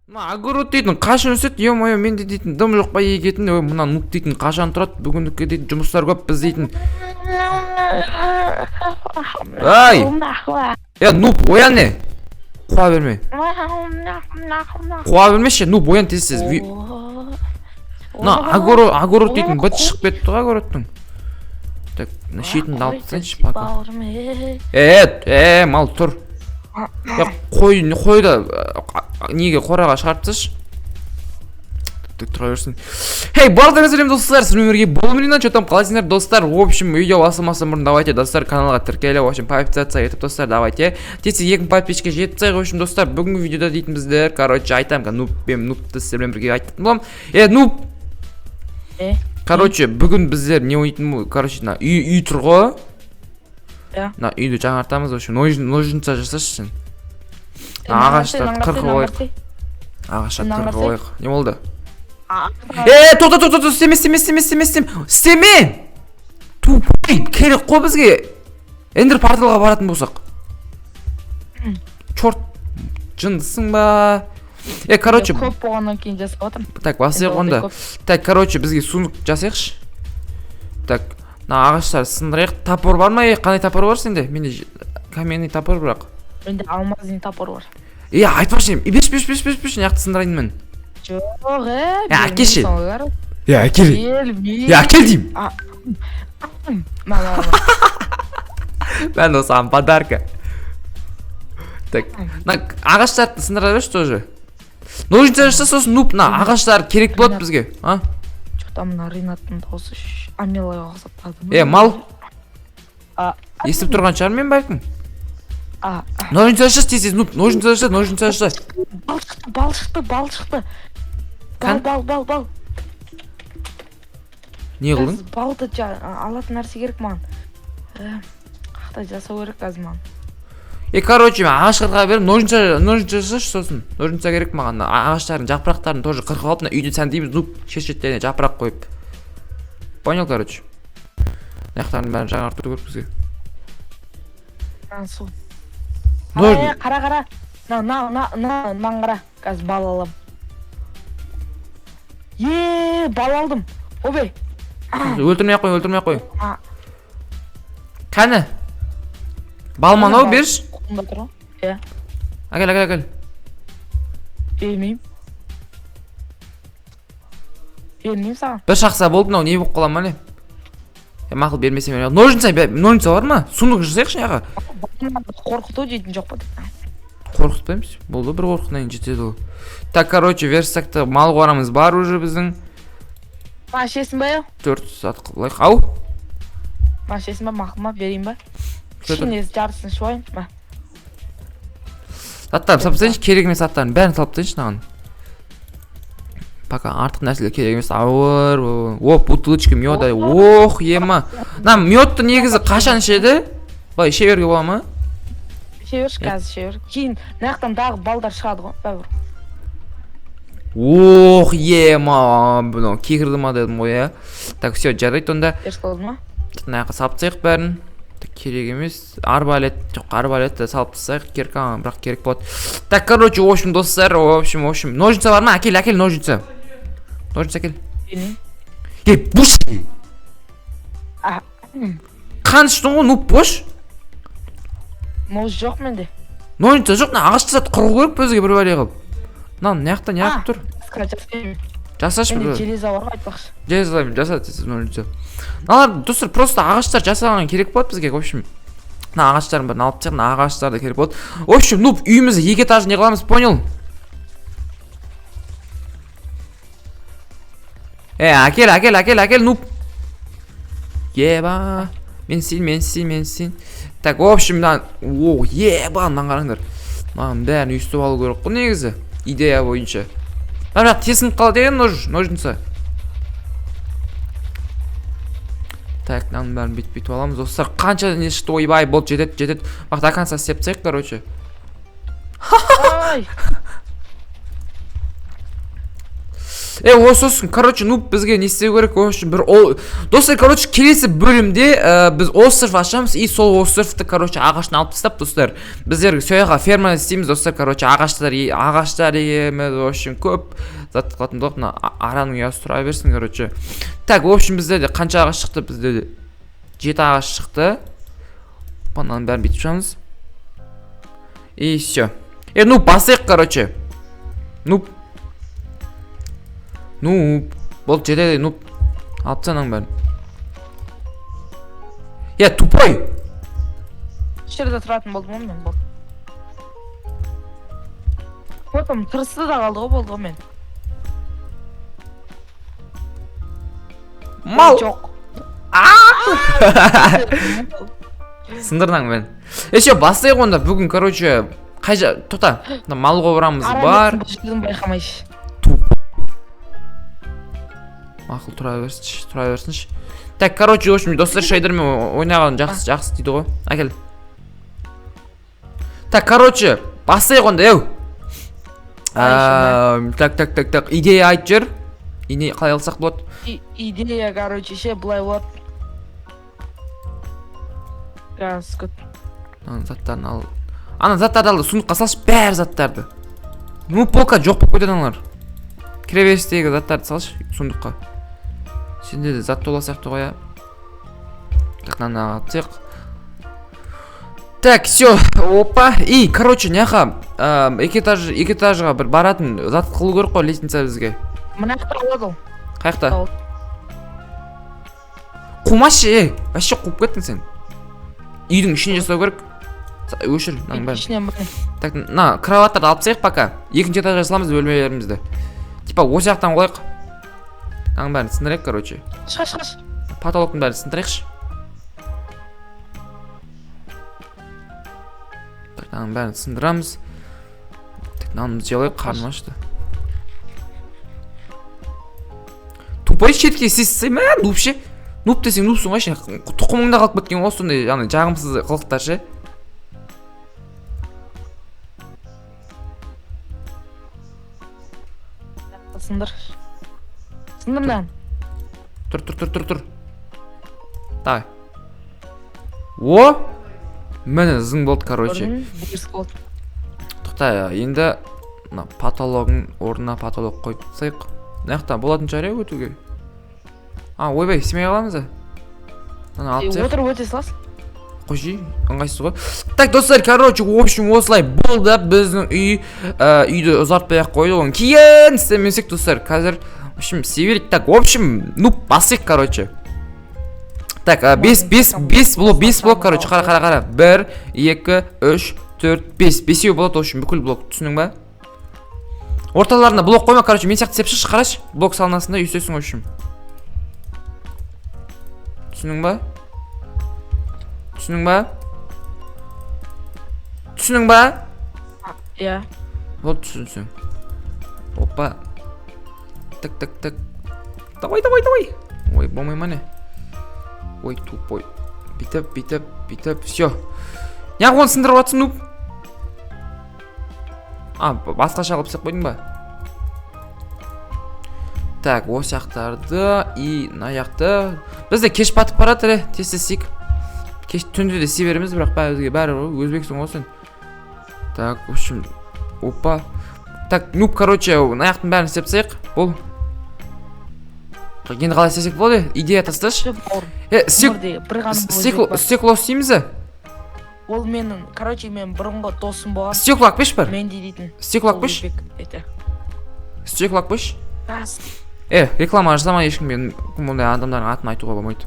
Мына огород дейтін қашан өседі, е-мое, менде дейтін дым жоқ па егетін, мына нуп дейтін қашан тұрады, бүгіндікке дейтін жұмыстар көп біз дейтін. Ай! Нуп, оян не? Қуа берме. Қуа бермеші, нуп, оян тез-тез. Мына огород дейтін бұт шығып кетті ғой огородтың. Так, шетін алып тастайыншы, пока. Мал тұр. Қой да неге қораға шығартсыш. Тұра берсін. Барлығыңызға сәлем достар, сіздермен бірге болмайынан что там қалайсыңдар достар. В общем, видео басылмастан бұрын давайте достар каналға тіркеліп, в общем, подписаться етіп достар, давайте. Тез 2000 подписчикке жетсек, в общем, достар, бүгінгі видеода дейтін біздер, короче, айтам, нупты сіздермен бірге айтатын боламын. Нуп. Короче, бүгін біздер не ойнайтын, короче, үй тұр ғой. На үйді жаңартамыз, в общем, ножница жасашы сен. Ағаштар қырқы ойық. Ағаштар қырқы ойық. Не болды? Тоқта, істеме! Тупой, керек қой бізге. Эндер порталға баратын болсақ. Чорт, жындысың ба? Короче. Көп болғаннан кейін жасап отырмын. Так, басайық онда. Так, короче, бізге сундық жасайықшы. Так, ағаштар сындырайық. Топор бар ма? Қандай топор бар сенде? Менде каменный топор бірақ. Менде алмазный топор бар. Айтпашы, беш, неяқты сындырайын мен. Жоқ, әкеші. Әкел. Әкел дейм. Мен осыған подарка. Так, ағаштарды сындыра берші тоже. Ножница жаста сосын нуп, ағаштар керек болады бізге. Жоқта мына Ринаттың дауысы Амелаға ұқсатады. Мал. Естіп тұрған шығар мен бәлкім. Ножница жаста тез, нуп, ножница жаста. Бал шықты. Бал. Не қылдың? Балды алатын нәрсе керек маған. Қақта жасау керек қазір маған. Короче, мен ағаштарға беріп, ножница жасашы сосын. Ножница керек маған. Ағаштардың жапырақтарын тоже қырқып алып, үйді сәндейміз, нуп, шет-шеттеріне жапырақ қойып. Понял, короче. Яқтарын бәрін жаңарту көріп бізге. Су. Қара. Нан қара. Қазір бал алам. Бал алдым. Обей. Өлтірмей қой. Қәні? Балман ау берш? Әкел. Бермейм саған. Бір шақса болды, не болып қалам әлі? Мақыл бермесем. Ножница бар ма? Сундық жасайықшы яға. Қорқыту дейтін жоқ па? Қорқытпаймыз. Болды, бір қорқытнайын жетеді ол. Так, короче, версакта мал қорамыз бар уже біздің. Машесін ба еу? 4 сат қылайық. Ау? Машесін ба, мақылма берейін ба? Кішкене жарысын шуайын ба? Саттарын салып тастайыншы, керек емес саттарын бәрін салып тастайыншы наған. Пока артық нәрселер керек емес. Ауыр. Бутылочка мёда. Ема. Мёдты негізі қашан ішеді? Бай, іше берге бола ма? Іше берші қазір, іше бер. Кейін наяқтан дағы балдар шығады ғой, бәбір. Ема. Кекірді ма дедім ғой, Так, все, жарайды онда. Ерс қылды ма? Наяққа салып тастайық бәрін. Керек емес. Арбалет салып тастайық. Бірақ керек болады. Так, короче, в общем, достар, в общем. Ножница бар ма? Әкел, ножница. Ножница әкел. Буш! Қан іштің ғой, нуп, бош? Нож жоқ менде. Ножница жоқ, ағашты сат құрғы көріп бізге бір бәле қылып. Неяқта тұр? Жасашы бір. Менде железа бар ғой айтпақшы. Железа жасады ножница. Достар, просто ағаштар жасаған керек болады бізге, в общем. Ағаштарын бәрін алып тек, ағаштарды керек болады. В общем, нуп, үйімізді 2 этаж не қыламыз, понял? Әкел, нуп. Еба. Мен сен. Так, в общем, еба, қараңдар. Маған бәрін үйістіп алу керек қой негізі. Идея бойынша. Бірақ тесініп қалады деген ножница. Так, мынаның бәрін бүйтіп аламыз. Достар, қанша не шықты, ойбай, болды, жетеді. Бақ, до конца істеп тастайық, короче. Сосын короче нуб бізге не істеу керек? В общем бір достар, короче келесі бөлімде біз остров ашамыз и сол островты короче ағашын алып тастап достар, біздер сояға ферма істейміз достар. Короче ағаштар егеміз, в общем көп зат қылатын болдық. Мына араның ұясы тұра берсін короче. Так, в общем бізде де қанша ағаш шықты? Бізде де 7 ағаш шықты. Ананың бәрін бүйтіп шығамыз. И все. Нуб басайық короче. Нуб болды, жетеді. Нуб алып тастаның бәрін. Тупой. жерде тұратын болдым ғой мен. Болды. Потом тырысты да қалды ғой, болды ғой мен. Мал. Жоқ. Сындырдың мен. Еще бастайық онда. Бүгін короче тоқта. Мал қобырамыз бар. Байқамайшы. Мақұл, тұра берсінші. Так, короче, в общем, достар шайдермен ойнаған жақсы дейді ғой. Әкел. Так, короче, бастайық онда, еу. Так, идея айт жүр. Қалай алсақ болады? Идея, короче, ше, бұлай болады. Газ көт. Заттарын ал. Ана заттарды алды, сундыққа салшы бәр заттарды. Полка жоқ болып кетеді аналар. Кіреберістегі заттарды салшы сундыққа. Сенде де зат тола сияқты ғой, я. Так, нана атсақ. Так, все, опа. И, короче, няха экитажға бір баратын зат қылу керек қой, лестница бізге. Мына жақта болады ол. Қаяқта? Қумашы, вообще қуып кеттің сен. Үйдің ішіне жасау керек. Өшір, наң бәрін. Так, кроваттарды алып тастайық пока. Екінші этажға жасаламыз бөлмелерімізді. Типа, осы жақтан қойық. Наң бәрін сындырайық, короче. Шаш. Потолоктың бәрін сындырайықшы. Так, наң бәрін сындырамыз. Так, нанымызды жеуайық, қарным ашты. Тупой шетке сесісі ме? Нуп ше? Нуп десең нупсың ғой ше. Тұқымыңда қалып кеткен ғой, сондай жағымсыз қылықтар ше. Сындырдан. Тұр. Давай. О! Мені зың болды, короче. Тоқта, енді потологың орнына потолог қойып тастайық. Наяқта болатын шығар өтуге. Ойбай, семей қаламыз да. Отыр өте саласың. Қойши, ыңғайсыз ғой. Так, достар, короче, в общем, осылай болды. Біздің үйді ұзартпай-ақ қойды. Оны кейін істемесек, достар, қазір, в общем, северик. Так, в общем, басайық, короче. Так, 5 блок, короче, қара. 1, 2, 3, 4, 5. 5 болады, в общем, бүкіл блок, түсінің ба? Орталарына блок қойма, короче, мен сияқты сепшіш, қараш. Блок салынасында үйсесің, в общем. Түсінің ба? Иә. Вот түсінсің. Опа. Так. Давай. Ой, болмай мане. Ой, тупой. Битіп. Все. Неғып оны сындырып атсың, нуп? Басқаша қылып сақ қойдың ба? Так, осы яқтарды и наяқты. Бізде кеш батып барады, тез-тез. Кеш түнде де себеріміз, бірақ бәрі өзбексің осың. Так, в общем, опа. Так, нуп, короче, наяқтың бәрін істеп тастайық. Бол. Енді қалай істесек болды? Идея тасташы. Стекло істейміз? Ол менің, короче, мен бұрынғы досым болған. Стекло ақпеш бар? Мен дейтін. Стекло ақпеш? Стекло ақпеш? Реклама жасамай ешкім, мен мұндай адамдардың атын айтуға болмайды.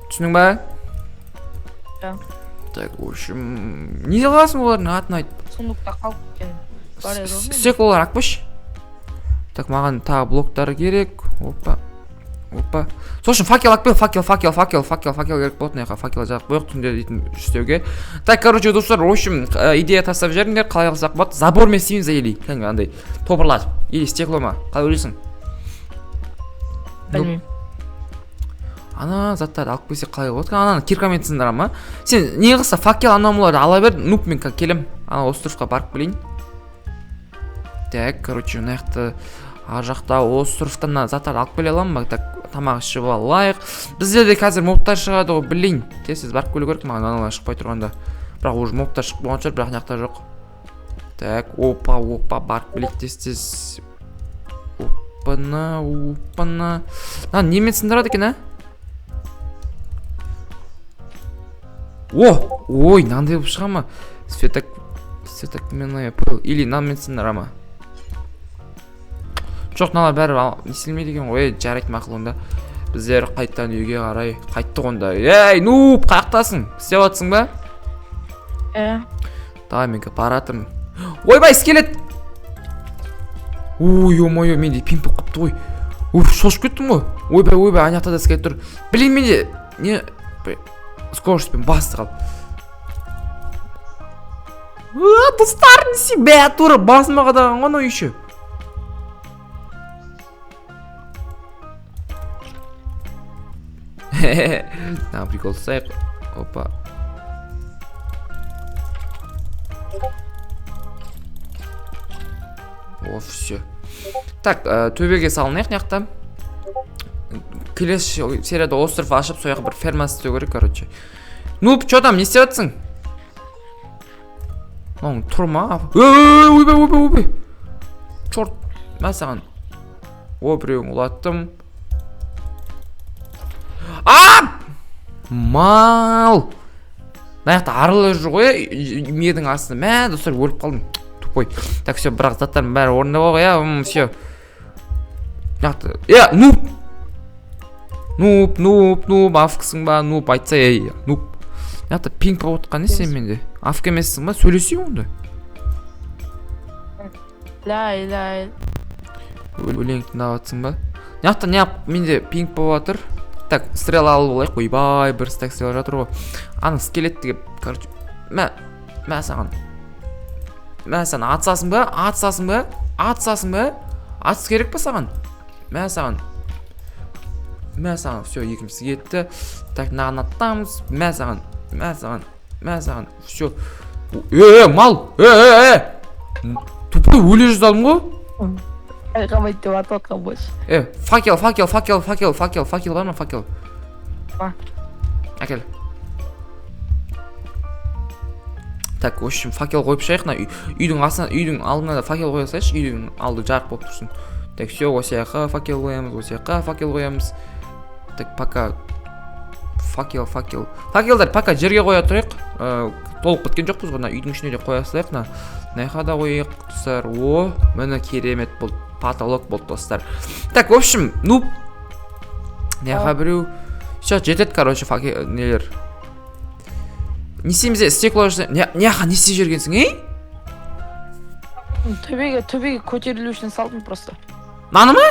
Түсінің ба? Так, в общем, не қаласың олардың атын айт? Сундықта қалып кеткен. Стеклолар ақпеш? Так, маған тағы блоктары керек. Опа. Сосын факел ақпел, факел керек болатын яқа. Факел жағып қойық түнде дейтін істеуге. Так, короче, достар, в общем, идея тастап жеріңдер, қалай қылсақ болады? Забор мен істейміз или андай топырлатып, или стекло ма? Қалай ойлайсың? Білмеймін. Ана заттарды алып келсек қалай болады? Ананы киркамен сындырам ма? Сен не қылса факел анамыларды ала бер, нуп мен келем. Ана островқа барып келейін. Так, короче, мына жақта ар жақта островтан заттарды алып келе аламын ба? Так, тамақ ішіп алайық. Бізде де қазір мобтар шығады ғой, блин. Тез барып келу керек маған аналар шықпай тұрғанда. Бірақ уже мобтар шығып болған шығар, бірақ жақта жоқ. Так, опа, барып келейік тез. Опана. Немен сындырады екен, а? Ой, мынандай болып шыға ма? Светокменная пыл. Или мынамен сындыра ма? Жоқ, мыналар бәрі не істелмейді екен ғой. Жарайды мақұл онда. Біздер қайттан үйге қарай қайттық онда. Ей, нуп, қаяқтасың? Істеп жатсың ба? Давай, мен баратырмын. Ойбай, скелет! Ой-ой-ой, менде пинг болып қапты ғой. Шошып кеттім ғой. Ойбай, анақта да скелет тұр. Блин, менде не скоростьпен басты қалды. Достар, не себе, тура басыма қадаған ғой еще. Прикол саяқ. Опа. Все. Так, төбеге салынайық мына жақта. Келесі серияда остров ашып, сояқ бір ферма істеу керек, короче. Нуп, что там, не істеп жатсың? Тұрма. Ойбай. Чорт, мен саған. Біреуін ұлаттым. Мал! Мына жақта арылы жүр ғой, медің астында. Мә, достар, өліп қалдым. Тупой. Так, все, бірақ заттардың бәрі орында ғой, я, все. Нуп, афкысың ба, нуп, айтса, нуп. Мына пинг болып отқан не сен менде? Афк емессің ба, сөйлесей онда. Лай. Өлең тыңдап жатсың ба? Мына менде пинг болып жатыр. Так, стрел алып олайық, ойбай, бір стак стрел жатыр ғой. Аның скелеттіге, короче, мә саған атсасың ба? Атыс керек па саған? Мә саған, все, екіншісі кетті. Так, наған аттамыз, мә саған, все. Мал, тупой өле жүздалым ғой? Қамайды деп аталқан бош. Факел бар ма, факел? Ба. Әкел. Так, в общем, факел қойып шайық. Үйдің алдына да факел қоя салайшы, үйдің алды жарық болып тұрсын. Так, все, осияққа факел қоямыз. Так, пока факелдар пока жерге қоя тұрайық. Толық біткен жоқпыз ғой, үйдің ішіне де қоя салайық. Найқа да қойайық, достар. Міне керемет болды, потолок болды, достар. Так, в общем, Найқа біреу. Все, жетеді, короче, нелер. Не істейміз, стекло жасай. Няқа, не істей жергенсің, Төбеге көтерілу үшін салдым просто. Наны ма?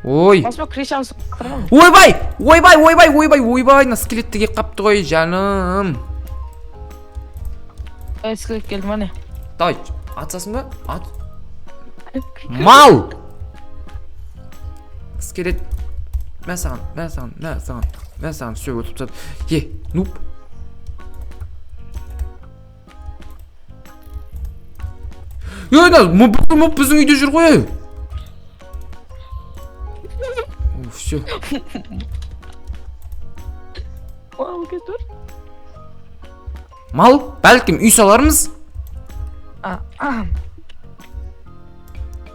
Ой. Басыма кришаны соқтырмын. Ойбай, на скелетті кеп қапты ғой, жаным. Скелет келді ма не? Давай, атсасың ба? Ат. Мал! Скелет. Мә саған, все, өтіп сады. Нуп. Мұп біздің үйде жүр ғой. Все. Мал, бәлкім үй салармыз?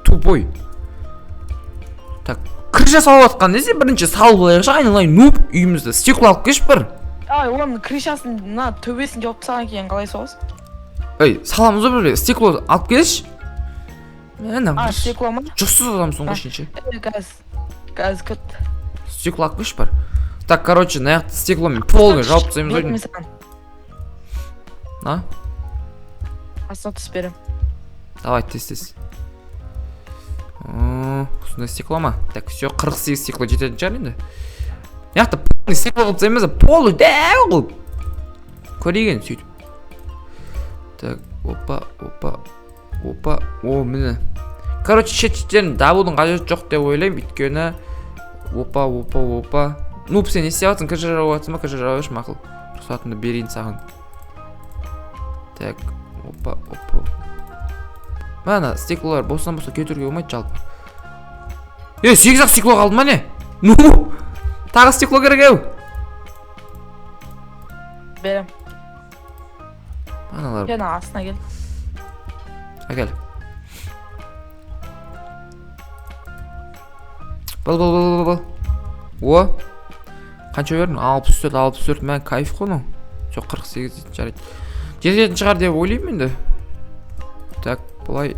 Тупой. Так, крыша салып атқан десе, бірінші салып алайықшы, айналайын, нуп, үйімізді стекло алып кеш бір. Оның крышасын, төбесін жауып тастаған кейін қалай соғыз? Саламыз ғой бір, стекло алып келші. Стекло ма? Жұқсыз адамсың ғой шыншы. Газ күт. Стекло алып кеш бір. Так, короче, наяқты стекломен полный жауып тастаймыз ғой. Астына түс берем. Давай, тез. Сондай стекло ма? Так, все, 48 стекло жететін шығар енді. Яқты полный стекло қылып тастаймыз, полный дәу қылып. Көреген сөйтіп. Так, опа. Міне. Короче, шет-шеттерін дабудың қажеті жоқ деп ойлаймын, өйткені. Опа. Нуп, сен не істеп жатсың? Кіржірау жатсың ба? Кіржірау еш мақыл. Рұқсатымды берейін саған. Так, опа. Mana стеклолар бостан болса көтеруге болмайды жалпы. 8 ақ стекло қалды ма не? Ну, тағы стекло керек ау. Берем. Аналар. Сен астына кел. Әкел. Бұл. О. Қанша бердің? 64. Мән кайф қой ну. Жоқ 48 дейтін жарайды. Жететін шығар деп ойлаймын енді. Так, бұлай.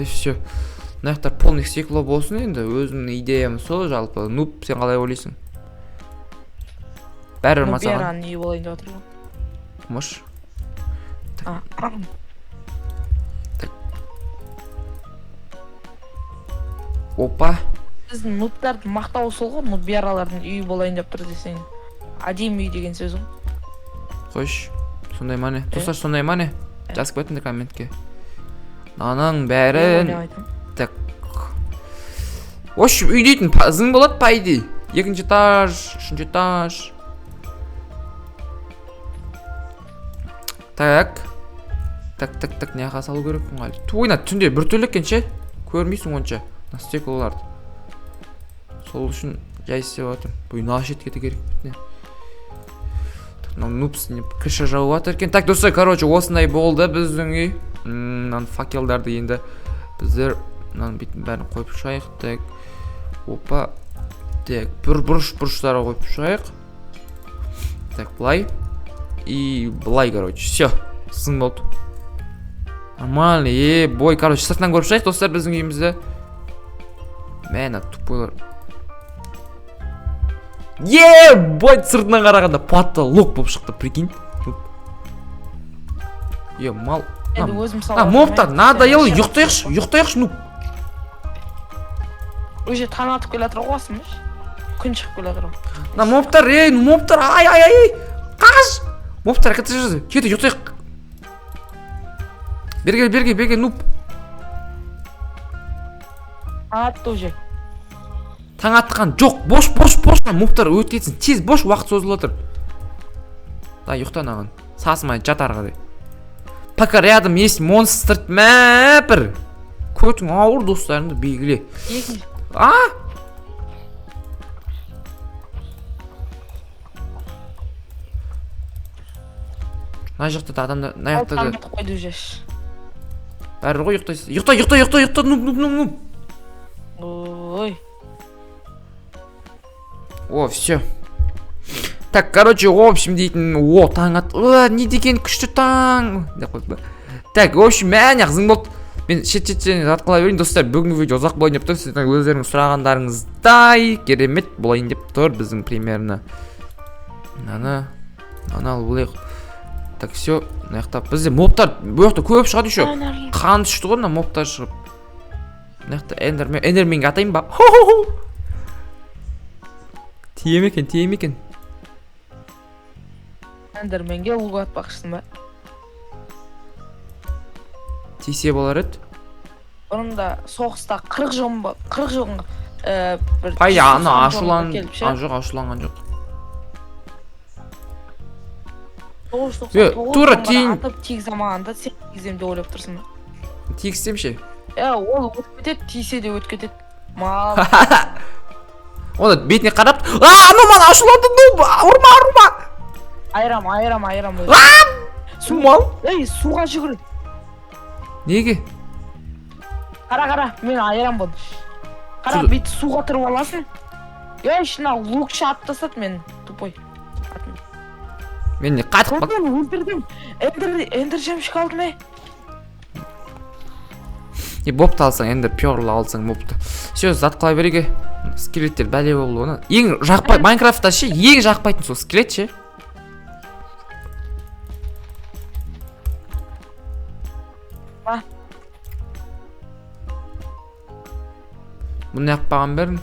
Все. Мынаяқтар полный стекло болсын енді. Өзімнің идеям сол жалпы. Нуп, сен қалай ойлайсың? Бәрі масаған. Нуберан не болайын деп отыр ғой. Мұш. Опа. Біздің нубтардың мақтауы сол ғой, нубералардың үйі болайын деп тұр десең. Әдемі үй деген сөз ғой. Қойш. Сондай ма не? Достар сондай ма не? Жазып кетіңдер комментке. Наның бәрін. Так. Ош, үй дейтін зың болады па иди? Екінші этаж, үшінші этаж. Так, неға салу керекпін ғали. Туйна түнде бір түрліккен ше? Көрмейсің онша. Стеклоларды. Сол үшін жай істеп жатырмын. Бұй наш еткеті керек бітіне. Нупс кіші жауып жатыр екен. Так, достар, короче, осындай болды біздің үй. Факелдарды енді біздер бетін бәрін қойып шайық. Так, опа. Так, бір бұрыштары қойып шайық. Так, бұлай. И бұлай, короче, все. Сын болды. Нормально, бой, короче, сыртынан көріп шайық, достар, біздің үйімізді. Мәна, тупойлар. Бой, сыртынан қарағанда потолок болып шықты, прикинь. Мал. Мопта, надоело, ұйықтайықшы, ну. Уже таң атып келе жатыр ғой осымыш. Күн шығып келе жатыр ғой. Моптар, ай. Қаш! Моптар, әкетті жүрді. Кеті, ұйықтайық. Берге, нуп. Атты уже. Таң атқан жоқ, бош, моптар өткетсін, тез бош, уақыт созылып отыр. Да, ұйықтан ағын. Сасымай, жат арғадай. Пока рядом есть монстр мәпір. Көтің ауыр достарыңды белгіле. Мына жақта да адамдар, мына жақта да. Қойды жеш. Бәрі ғой ұйықтайсыз. Ұйықта, нуп. Ой. О, все. Так, короче, в общем, дейтін, таң ат. Не деген күшті таң. Так, в общем, мәне қызың болды. Мен шет-шеттен жатқыла берейін, достар. Бүгінгі видео ұзақ болайын деп тұр. Сізден өздеріңіз сұрағандарыңыздай керемет болайын деп тұр біздің примерно. Анал болайық. Так, все. Бізде моптар, бұл жақта көп шығады еще. Қан түшті ғой, моптар шығып. Эндерменге атайын ба? Тием екен. Эндерменге ұлғы атпақшысын ба? Тисе болар еді? Бұрында соғыста 40 жылға Пай, ашуланған жоқ. Тура тиін. Атып тигізамағанда сен тигізем деп ойлап тұрсың ба? Тигізсем ше? Ол өткетеді, тисе де өткетеді. Мал. Оны бетіне қарап, анаман ашуланды, ұрма. Айрам. Сумал? Суға жүгір. Неге? Қара, мен айрам болды. Қара, бейті суға тұрып аласың. Шына лукшы аттасады мен, тупой. Мен не қатып бақ. Өлтірдім. Эндер жемшік алды ме? Бопты алсаң, эндер пёрлы алсаң бопты. Все, зат қылай береге. Скелеттер бәле болды оны. Ең жақпай, Майнкрафтта ше, ең жақпайтын сол скелет ше. Бұны яқпаған берін.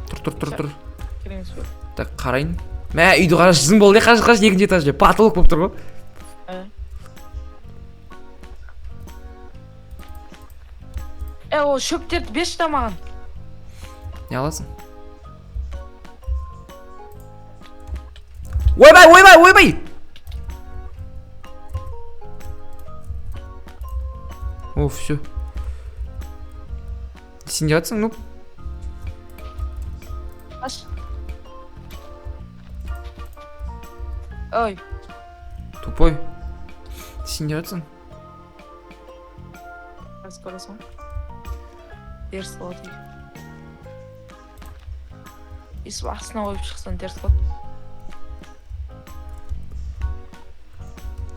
Тұр. Так, қарайын. Мә, үйді қараш, зың болды, қараш, екінші этажда. Потолок болып тұр ғой. Ол шөптерді беш тамаған. Не аласың? ойбай. О, все. Сен не жатсың, ну? Аш. Ой. Тупой. Сен не жатсың? Раз көресің. Теріс болады. Ес бақсына ойып шықсан теріс болады.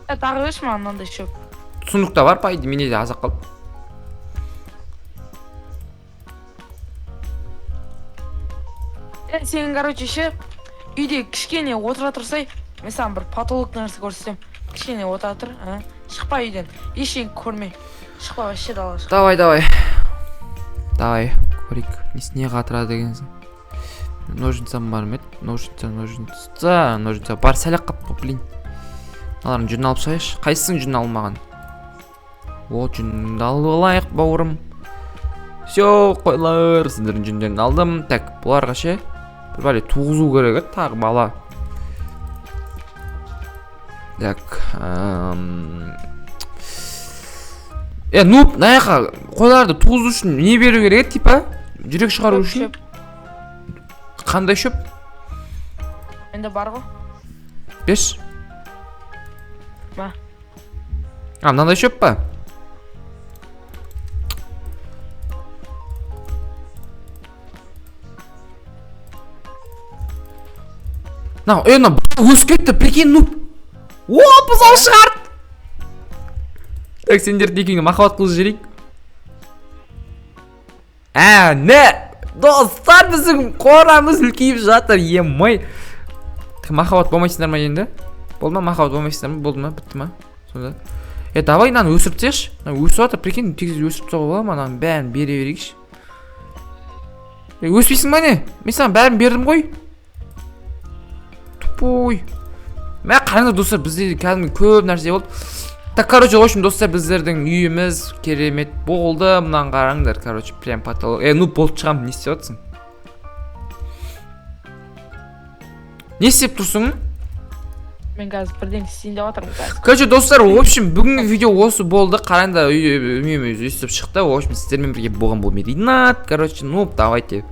Тағы өш ма анандай шөп? Сундукта бар па? Менде де азақ қалып. Сен, короче, ше, үйде кішкене отыра тұрсай, мен саған бір потолок нәрсе көрсетем. Кішкене отыра тұр, шықпа үйден. Ештеңе көрме. Шықпа, вообще далаға шықпа. Давай, көрейік. Не қатырады дегенсің. Ножницам бар ма еді? Ножница. Бар, сәлек қап, блин. Аларын жүн алып сайыш. Қайсың жүн алмаған? О, жүнді алып алайық, бауырым. Все, қойлар. Сіздердің жүндерін алдым. Так, бұларға ше. Бір бәле туғызу керек еді, тағы бала. Так, нуп, наяқа қойларды туғызу үшін не беру керек еді, типа? Жүрек шығару үшін? Қандай шөп? Менде бар ғой. Беш? Ма? Мынандай шөп па? Өсіп кетті, прикинь, нуп. О, бұзау шығард. Так, сендерді екеуіңе махаббат қылып жіберейік. Не? Достар, біздің қорамыз үлкейіп жатыр, емай. Махаббат болмайсыңдар ма енді? Болды ма, махаббат болмайсыңдар ма? Болды ма, бітті ма? Сонда. Давай, наны өсіріп теші. Өсіп жатыр, прикинь, тегіз өсіріп тауға бола ма? Наны бәрін бере берейікші. Өспейсің ма не? Мен саған бәрін бердім ғой. Тупой. Мә қараңдар достар, бізде кәдімгі көп нәрсе болды. Так, короче, общем, достар, біздердің үйіміз керемет болды. Мұнан қараңдар, короче, прям потолок. Болып шығам, не істеп жатсың? Не істеп тұрсың? Мен қазір бірден істейін деп жатырмын қазір. Короче, достар, в общем, бүгінгі видео осы болды. Қараңдар, үйіміз өстіп шықты. В общем, сіздермен бірге болған болмайды. Короче, давайте.